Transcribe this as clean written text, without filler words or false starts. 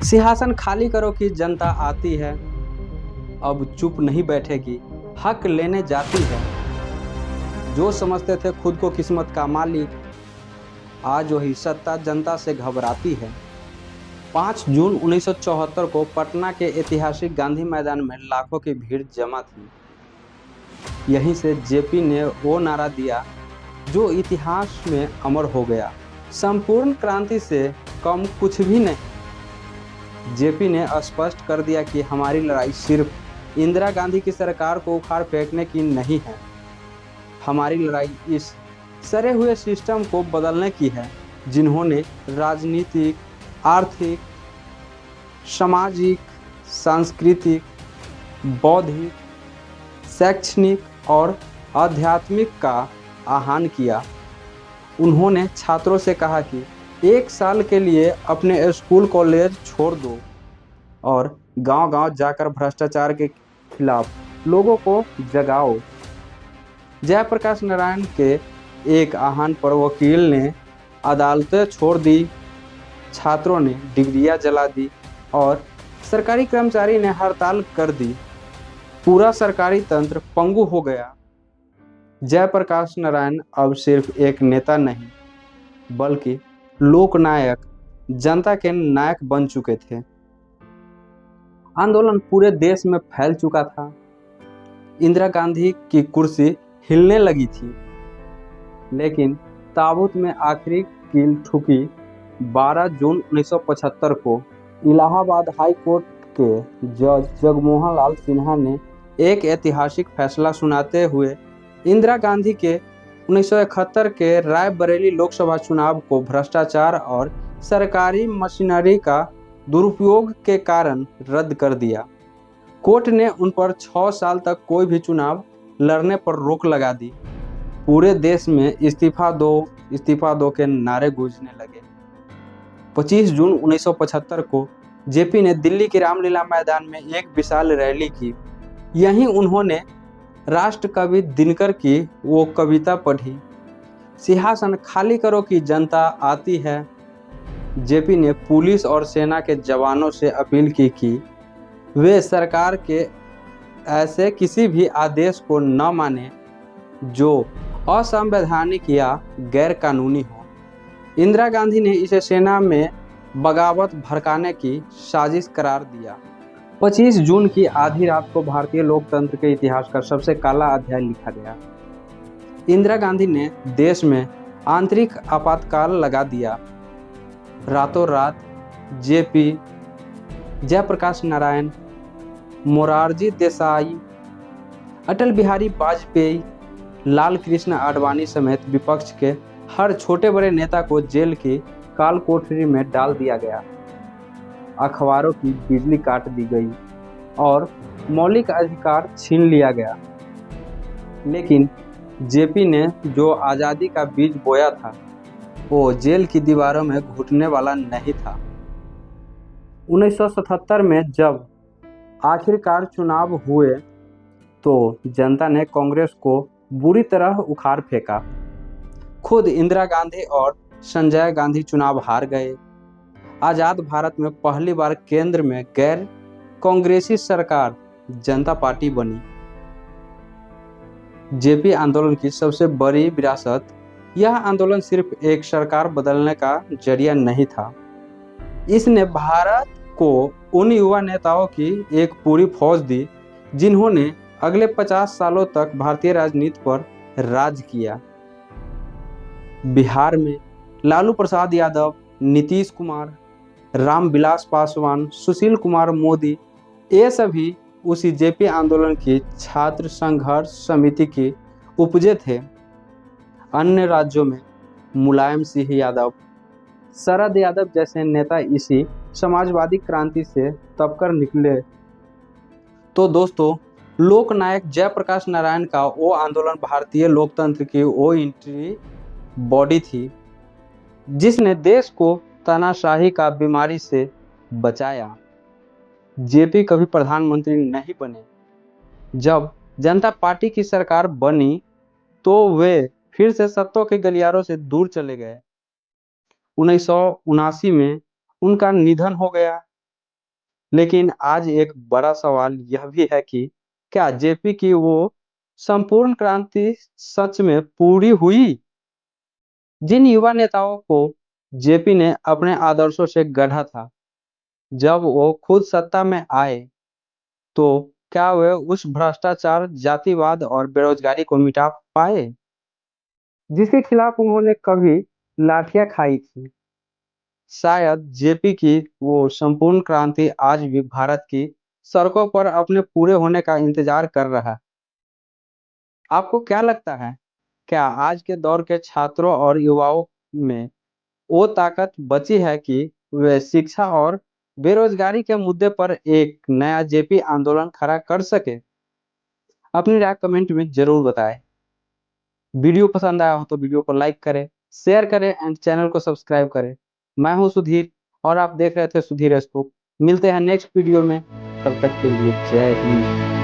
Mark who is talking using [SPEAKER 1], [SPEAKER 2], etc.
[SPEAKER 1] सिंहासन खाली करो कि जनता आती है, अब चुप नहीं बैठेगी, हक लेने जाती है। जो समझते थे खुद को किस्मत का मालिक, आज वही सत्ता जनता से घबराती है। 5 जून 1974 को पटना के ऐतिहासिक गांधी मैदान में लाखों की भीड़ जमा थी। यहीं से जेपी ने वो नारा दिया जो इतिहास में अमर हो गया, संपूर्ण क्रांति से कम कुछ भी नहीं। जेपी ने स्पष्ट कर दिया कि हमारी लड़ाई सिर्फ इंदिरा गांधी की सरकार को उखाड़ फेंकने की नहीं है, हमारी लड़ाई इस सड़े हुए सिस्टम को बदलने की है जिन्होंने राजनीतिक, आर्थिक, सामाजिक, सांस्कृतिक, बौद्धिक, शैक्षणिक और आध्यात्मिक का आह्वान किया। उन्होंने छात्रों से कहा कि 1 साल के लिए अपने स्कूल कॉलेज छोड़ दो और गांव-गांव जाकर भ्रष्टाचार के खिलाफ लोगों को जगाओ। जयप्रकाश नारायण के एक आह्वान पर वकील ने अदालतें छोड़ दी, छात्रों ने डिग्रियां जला दी और सरकारी कर्मचारी ने हड़ताल कर दी। पूरा सरकारी तंत्र पंगु हो गया। जयप्रकाश नारायण अब सिर्फ एक नेता नहीं, बल्कि लोकनायक, जनता के नायक बन चुके थे। आंदोलन पूरे देश में फैल चुका था। इंदिरा गांधी की कुर्सी हिलने लगी थी, लेकिन ताबूत में आखिरी कील ठुकी 12 जून 1975 को। इलाहाबाद हाई कोर्ट के जज जगमोहन लाल सिन्हा ने एक ऐतिहासिक फैसला सुनाते हुए इंदिरा गांधी के 1971 के रायबरेली लोकसभा चुनाव को भ्रष्टाचार और सरकारी मशीनरी का दुरुपयोग के कारण रद्द कर दिया। कोर्ट ने उन पर 6 साल तक कोई भी चुनाव लड़ने पर रोक लगा दी। पूरे देश में इस्तीफा दो के नारे गूंजने लगे। 25 जून 1975 को जेपी ने दिल्ली के रामलीला मैदान में एक विशाल रैली की। यहीं उन्होंने राष्ट्र कवि दिनकर की वो कविता पढ़ी, सिंहासन खाली करो कि जनता आती है। जेपी ने पुलिस और सेना के जवानों से अपील की कि वे सरकार के ऐसे किसी भी आदेश को न माने जो असंवैधानिक या गैर कानूनी हो। इंदिरा गांधी ने इसे सेना में बगावत भड़काने की साजिश करार दिया। 25 जून की आधी रात को भारतीय लोकतंत्र के इतिहास का सबसे काला अध्याय लिखा गया। इंदिरा गांधी ने देश में आंतरिक आपातकाल लगा दिया। रातों रात जेपी, जयप्रकाश नारायण, मोरारजी देसाई, अटल बिहारी वाजपेयी, लाल कृष्ण आडवाणी समेत विपक्ष के हर छोटे बड़े नेता को जेल की काल कोठरी में डाल दिया गया। अखबारों की बिजली काट दी गई और मौलिक अधिकार छीन लिया गया। लेकिन जेपी ने जो आज़ादी का बीज बोया था वो जेल की दीवारों में घुटने वाला नहीं था। 1977 में जब आखिरकार चुनाव हुए तो जनता ने कांग्रेस को बुरी तरह उखाड़ फेंका। खुद इंदिरा गांधी और संजय गांधी चुनाव हार गए। आज़ाद भारत में पहली बार केंद्र में गैर कांग्रेसी सरकार जनता पार्टी बनी। जेपी आंदोलन की सबसे बड़ी विरासत, यह आंदोलन सिर्फ एक सरकार बदलने का जरिया नहीं था, इसने भारत को उन युवा नेताओं की एक पूरी फौज दी जिन्होंने अगले 50 सालों तक भारतीय राजनीति पर राज किया। बिहार में लालू प्रसाद यादव, नीतीश कुमार, रामविलास पासवान, सुशील कुमार मोदी, ये सभी उसी जेपी आंदोलन की छात्र संघर्ष समिति के उपजे थे। अन्य राज्यों में मुलायम सिंह यादव, शरद यादव जैसे नेता इसी समाजवादी क्रांति से तपकर निकले। तो दोस्तों, लोकनायक जयप्रकाश नारायण का वो आंदोलन भारतीय लोकतंत्र की वो एंट्री बॉडी थी जिसने देश को तानाशाही का बीमारी से बचाया। जेपी कभी प्रधानमंत्री नहीं बने। जब जनता पार्टी की सरकार बनी तो वे फिर से सत्ता के गलियारों से दूर चले गए। 1979 में उनका निधन हो गया। लेकिन आज एक बड़ा सवाल यह भी है कि क्या जेपी की वो संपूर्ण क्रांति सच में पूरी हुई? जिन युवा नेताओं को जेपी ने अपने आदर्शों से गढ़ा था, जब वो खुद सत्ता में आए तो क्या वे उस भ्रष्टाचार, जातिवाद और बेरोजगारी को मिटा पाए जिसके खिलाफ उन्होंने कभी लाठियां खाई थी? शायद जेपी की वो संपूर्ण क्रांति आज भी भारत की सड़कों पर अपने पूरे होने का इंतजार कर रहा है। आपको क्या लगता है, क्या आज के दौर के छात्रों और युवाओं में वो ताकत बची है कि वे शिक्षा और बेरोजगारी के मुद्दे पर एक नया जेपी आंदोलन खड़ा कर सके? अपनी राय कमेंट में जरूर बताएं। वीडियो पसंद आया हो तो वीडियो को लाइक करें, शेयर करें एंड चैनल को सब्सक्राइब करें। मैं हूं सुधीर और आप देख रहे थे सुधीर स्कूप। मिलते हैं नेक्स्ट वीडियो में, तब तक के लिए जय हिंद।